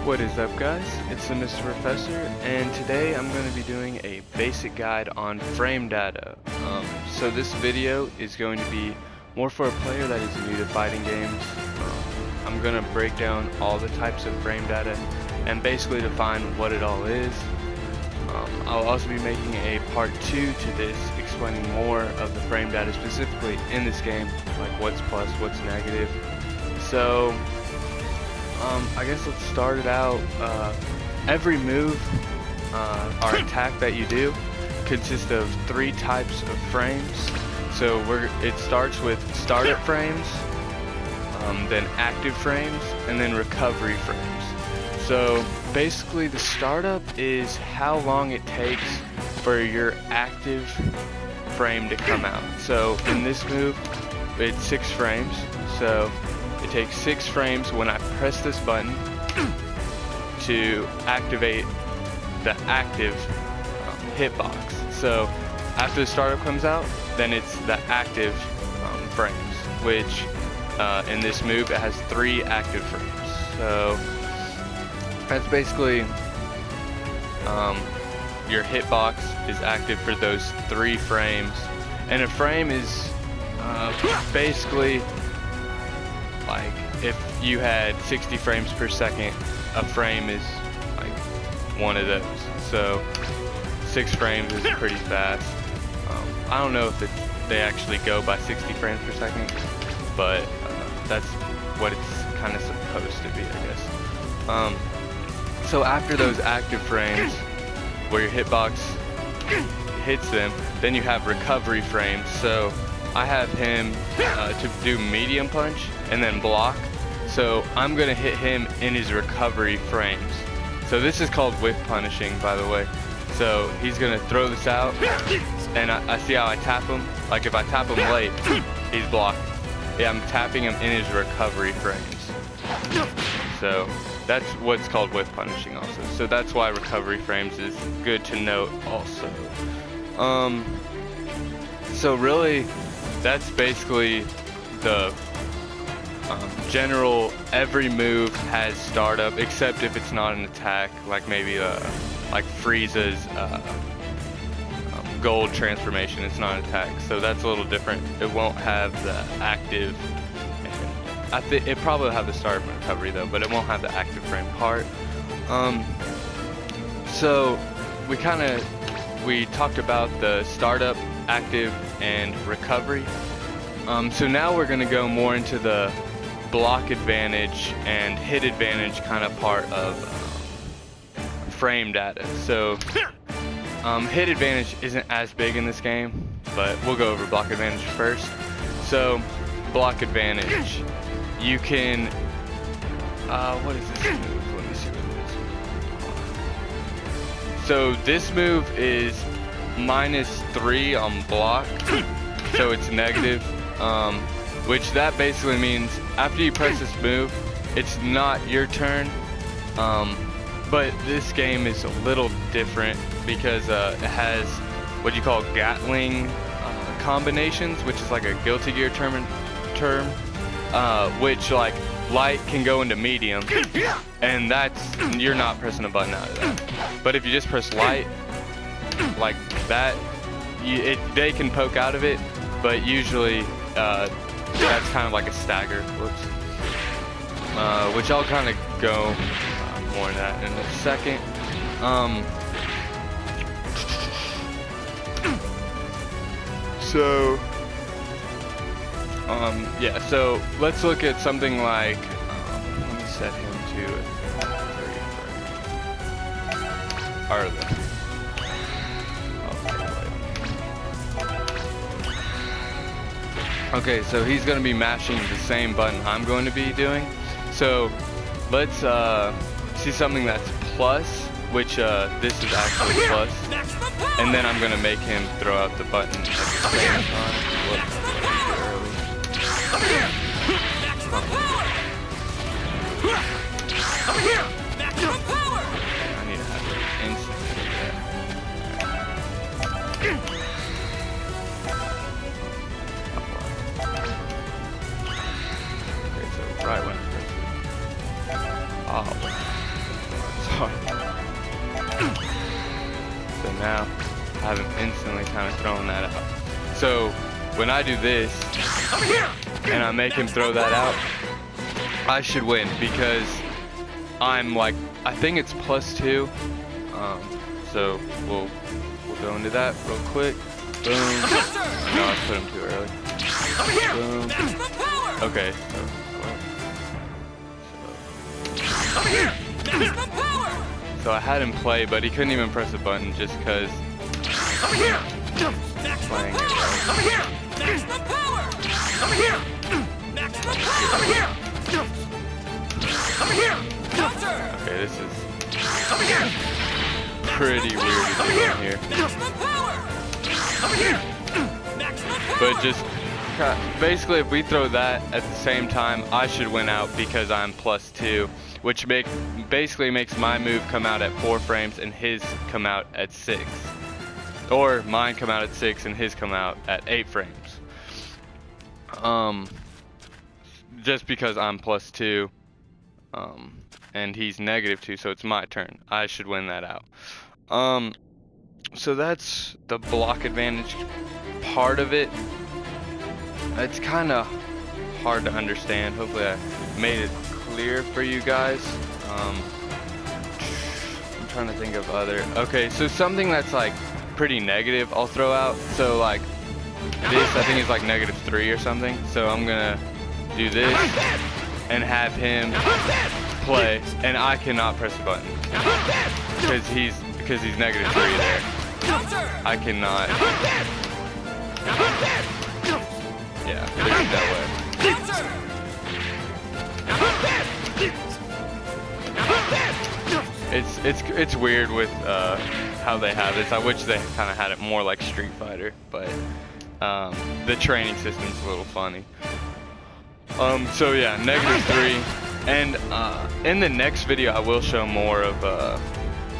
What is up, guys? It's the Mr. Professor, and today I'm going to be doing a basic guide on frame data. So this video is going to be more for a player that is new to fighting games. I'm going to break down all the types of frame data and basically define what it all is. I'll also be making a part 2 to this, explaining more of the frame data specifically in this game, like what's plus, what's negative. So I guess let's start it out. Every move or attack that you do consists of 3 types of frames. So it starts with startup frames, then active frames, and then recovery frames. So basically the startup is how long it takes for your active frame to come out. So in this move it's 6 frames. So it takes 6 frames when I press this button to activate the active hitbox. So after the startup comes out, then it's the active frames, which in this move it has 3 active frames. So that's basically your hitbox is active for those 3 frames, and a frame is basically like if you had 60 frames per second, a frame is like one of those. So 6 frames is pretty fast. I don't know if they actually go by 60 frames per second, but that's what it's kind of supposed to be, I guess. So after those active frames, where your hitbox hits them, then you have recovery frames. So I have him to do medium punch and then block. So I'm gonna hit him in his recovery frames. So this is called whiff punishing, by the way. So he's gonna throw this out, and I see how I tap him. Like if I tap him late, he's blocked. Yeah, I'm tapping him in his recovery frames. So that's what's called whiff punishing also. So that's why recovery frames is good to note also. So really, that's basically the general. Every move has startup, except if it's not an attack, like maybe like Frieza's gold transformation. It's not an attack, so that's a little different. It won't have the active. I think it probably will have the startup and recovery though, but it won't have the active frame part. So we talked about the startup, active, and recovery. So now we're going to go more into the block advantage and hit advantage kind of part of frame data. So hit advantage isn't as big in this game, but we'll go over block advantage first. So block advantage, you can what is this move? Let me see what it is. So this move is -3 on block, so it's negative, which that basically means after you press this move, it's not your turn. But this game is a little different because it has what you call Gatling combinations, which is like a Guilty Gear term, which like light can go into medium, and you're not pressing a button out of that. But if you just press light like that, they can poke out of it, but usually that's kind of like a stagger. Whoops. Which I'll kind of go more on that in a second. Yeah, so let's look at something like, let me set him to 30 Arlen. Okay, so he's going to be mashing the same button I'm going to be doing. So let's see something that's plus, which this is actually plus, and then I'm going to make him throw out the button at the same time. Whoops, early. I need to have it instantly. Okay, so right when I press it. Oh. So now I have him instantly kind of throwing that out. So when I do this and I make him throw that out, I should win because I'm like, I think it's +2. So we'll go into that real quick. Boom. No, I put him too early. Boom. Okay. So I had him play, but he couldn't even press a button just because playing it right. Okay, this is pretty weird to do in here. But just basically, if we throw that at the same time, I should win out because I'm +2, which basically makes my move come out at 4 frames and his come out at 6. Or mine come out at 6 and his come out at 8 frames. Just because I'm +2, and he's -2, so it's my turn. I should win that out. So that's the block advantage part of it. It's kind of hard to understand. Hopefully I made it clear for you guys. I'm trying to think of other. Okay, so something that's like pretty negative I'll throw out. So like this, I think is like -3 or something. So I'm gonna do this and have him play, and I cannot press the button because he's -3 there. I cannot. Yeah, there's that way. It's weird with how they have this. I wish they kind of had it more like Street Fighter, but the training system's a little funny. So yeah, -3, and in the next video I will show more of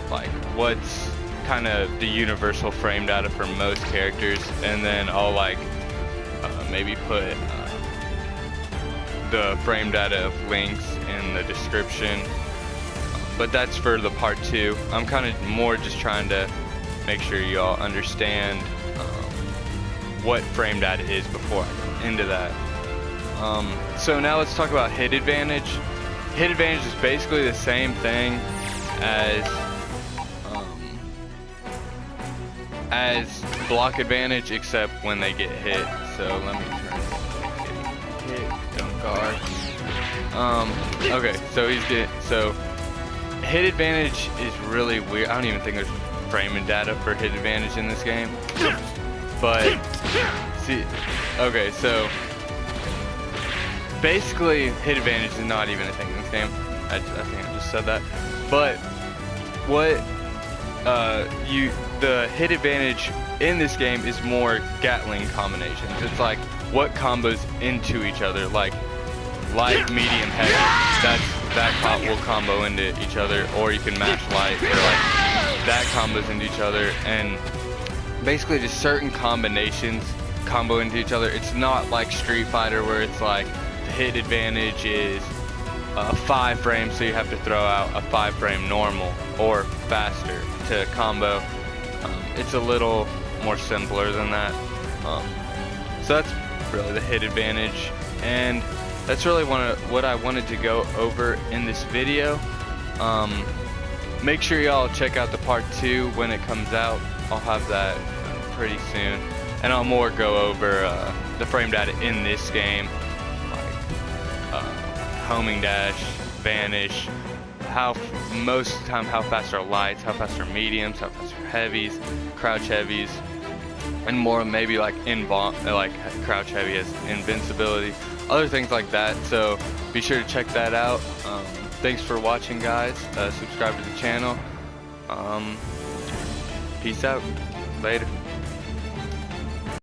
like what's kind of the universal frame data for most characters, and then I'll like maybe put the frame data of links in the description, but that's for the part 2. I'm kind of more just trying to make sure y'all understand what frame data is before I go into that. So now let's talk about hit advantage. Hit advantage is basically the same thing as block advantage, except when they get hit. So let me turn hit, don't guard. Okay, so hit advantage is really weird. I don't even think there's framing data for hit advantage in this game. But see, okay, so basically hit advantage is not even a thing in this game. I think I just said that. But what the hit advantage in this game is more Gatling combinations. It's like what combos into each other, like light, medium, heavy. That cop will combo into each other, or you can mash light, or like that combos into each other, and basically just certain combinations combo into each other. It's not like Street Fighter where it's like the hit advantage is 5 frames, so you have to throw out a 5 frame normal or faster to combo. It's a little more simpler than that. So that's really the hit advantage, and that's really what I wanted to go over in this video. Make sure y'all check out the part 2 when it comes out. I'll have that pretty soon, and I'll more go over the frame data in this game, like homing dash, vanish, most of the time how fast are lights, how fast are mediums, how fast are heavies, crouch heavies, and more maybe like like crouch heavy has invincibility, other things like that. So be sure to check that out. Thanks for watching, guys. Subscribe to the channel. Peace out. Later.